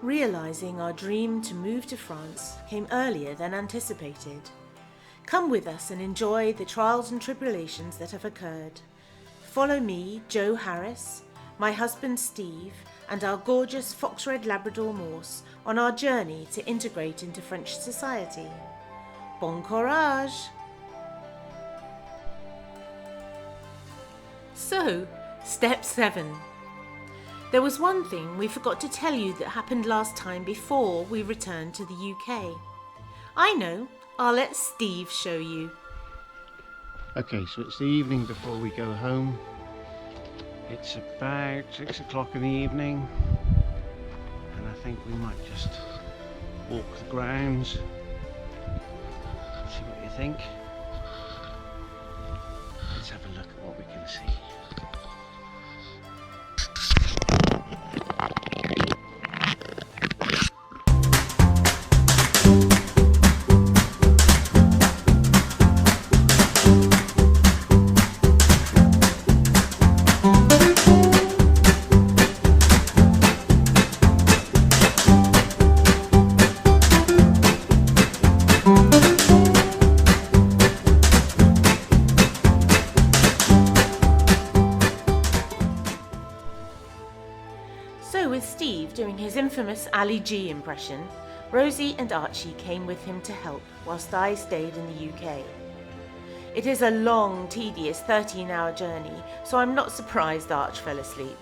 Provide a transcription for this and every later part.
realising our dream to move to France came earlier than anticipated. Come with us and enjoy the trials and tribulations that have occurred. Follow me, Jo Harris, my husband Steve, and our gorgeous fox red Labrador Morse on our journey to integrate into French society. Bon courage! So, step 7. There was one thing we forgot to tell you that happened last time before we returned to the UK. I know, I'll let Steve show you. Okay, so it's the evening before we go home. It's about 6 o'clock in the evening, and I think we might just walk the grounds, see what you think. Let's have a look at what we can see. So with Steve doing his infamous Ali G impression, Rosie and Archie came with him to help whilst I stayed in the UK. It is a long, tedious 13-hour journey, so I'm not surprised Arch fell asleep.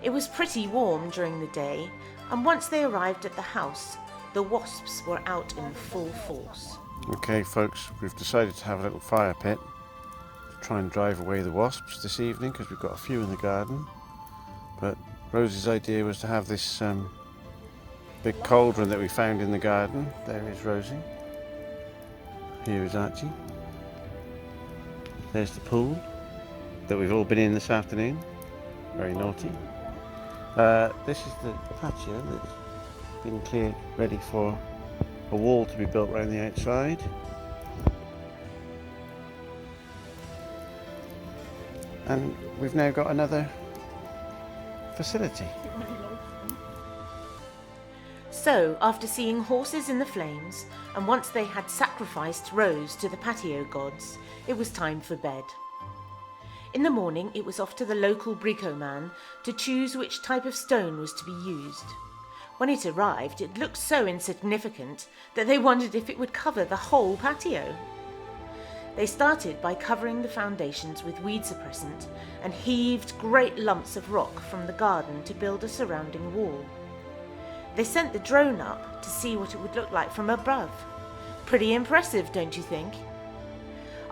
It was pretty warm during the day, and once they arrived at the house, the wasps were out in full force. Okay folks, we've decided to have a little fire pit to try and drive away the wasps this evening, because we've got a few in the garden. But Rosie's idea was to have this big cauldron that we found in the garden. There is Rosie. Here is Archie. There's the pool that we've all been in this afternoon. Very naughty. This is the patio that's been cleared, ready for a wall to be built around the outside. And we've now got another facility. So, after seeing horses in the flames, and once they had sacrificed Rose to the patio gods, it was time for bed. In the morning, it was off to the local brico man to choose which type of stone was to be used. When it arrived, it looked so insignificant that they wondered if it would cover the whole patio. They started by covering the foundations with weed suppressant and heaved great lumps of rock from the garden to build a surrounding wall. They sent the drone up to see what it would look like from above. Pretty impressive, don't you think?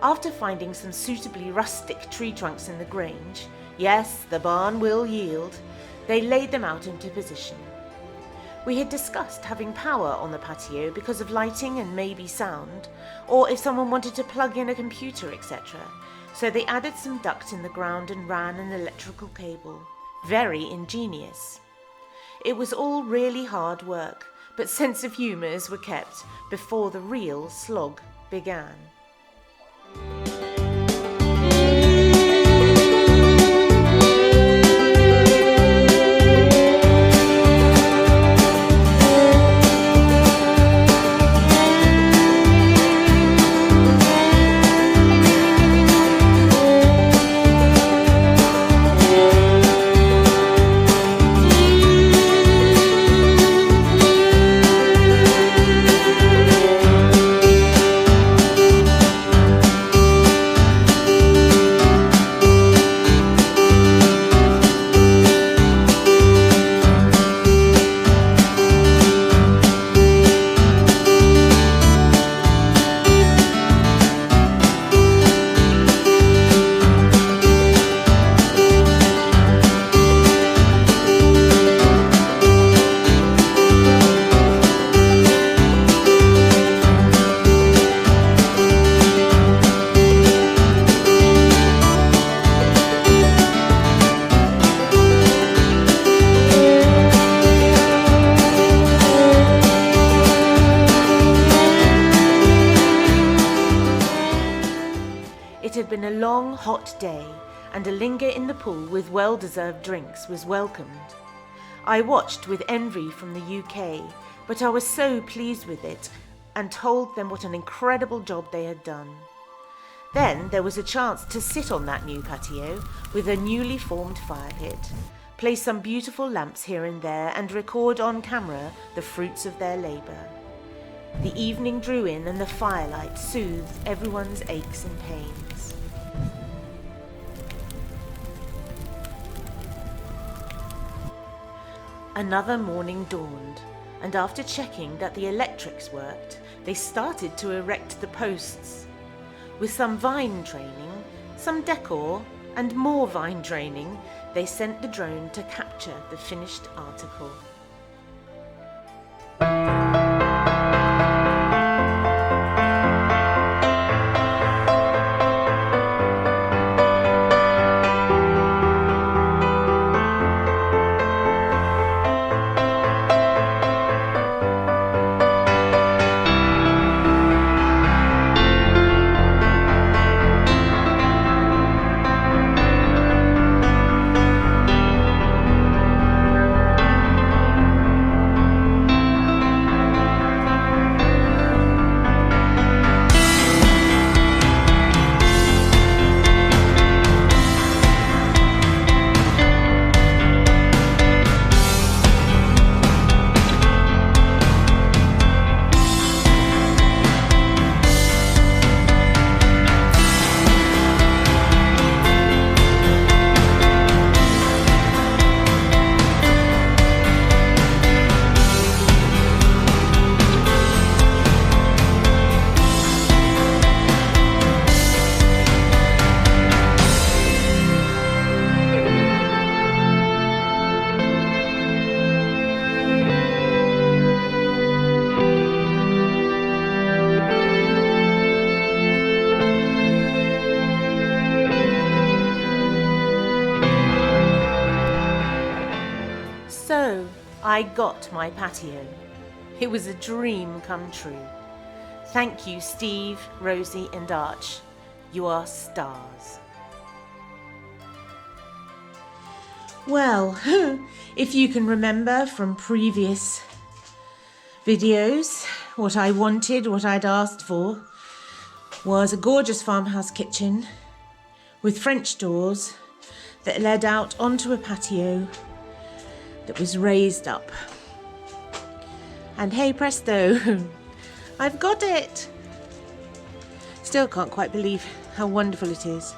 After finding some suitably rustic tree trunks in the grange, yes, the barn will yield, they laid them out into position. We had discussed having power on the patio because of lighting and maybe sound, or if someone wanted to plug in a computer, etc. So they added some duct in the ground and ran an electrical cable. Very ingenious. It was all really hard work, but sense of humours were kept before the real slog began. It had been a long, hot day, and a linger in the pool with well-deserved drinks was welcomed. I watched with envy from the UK, but I was so pleased with it and told them what an incredible job they had done. Then there was a chance to sit on that new patio with a newly formed fire pit, place some beautiful lamps here and there and record on camera the fruits of their labour. The evening drew in and the firelight soothed everyone's aches and pains. Another morning dawned, and after checking that the electrics worked, they started to erect the posts. With some vine training, some decor, and more vine training, they sent the drone to capture the finished article. So I got my patio. It was a dream come true. Thank you, Steve, Rosie and Arch. You are stars. Well, if you can remember from previous videos, what I wanted, what I'd asked for, was a gorgeous farmhouse kitchen with French doors that led out onto a patio that was raised up. And hey presto, I've got it! Still can't quite believe how wonderful it is.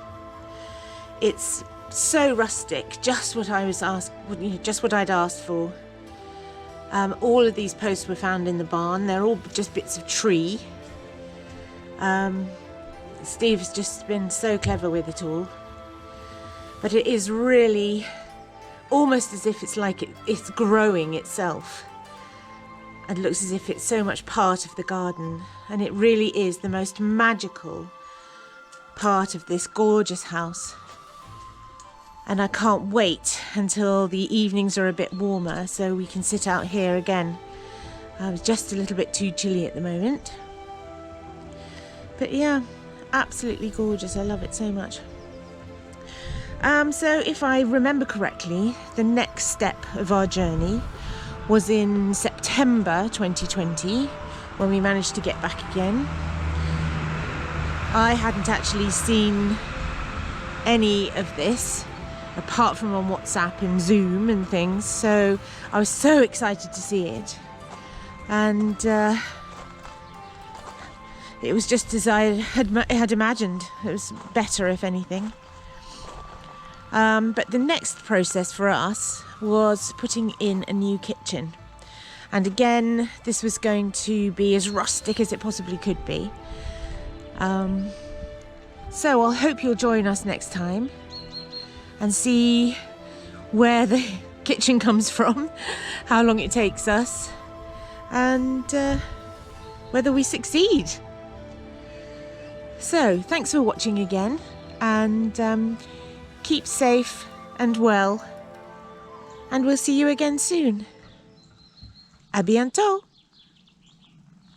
It's so rustic, just what I'd asked for. All of these posts were found in the barn. They're all just bits of tree. Steve's just been so clever with it all. But it is really almost as if it's like it's growing itself. And looks as if it's so much part of the garden. And it really is the most magical part of this gorgeous house. And I can't wait until the evenings are a bit warmer so we can sit out here again. It's just a little bit too chilly at the moment. But yeah, absolutely gorgeous. I love it so much. So if I remember correctly, the next step of our journey was in September 2020 when we managed to get back again. I hadn't actually seen any of this apart from on WhatsApp and Zoom and things, so I was so excited to see it. And it was just as I had imagined. It was better, if anything. But the next process for us was putting in a new kitchen. And again, this was going to be as rustic as it possibly could be. So I'll hope you'll join us next time and see where the kitchen comes from, how long it takes us, and whether we succeed. So, thanks for watching again, and keep safe and well, and we'll see you again soon. À bientôt!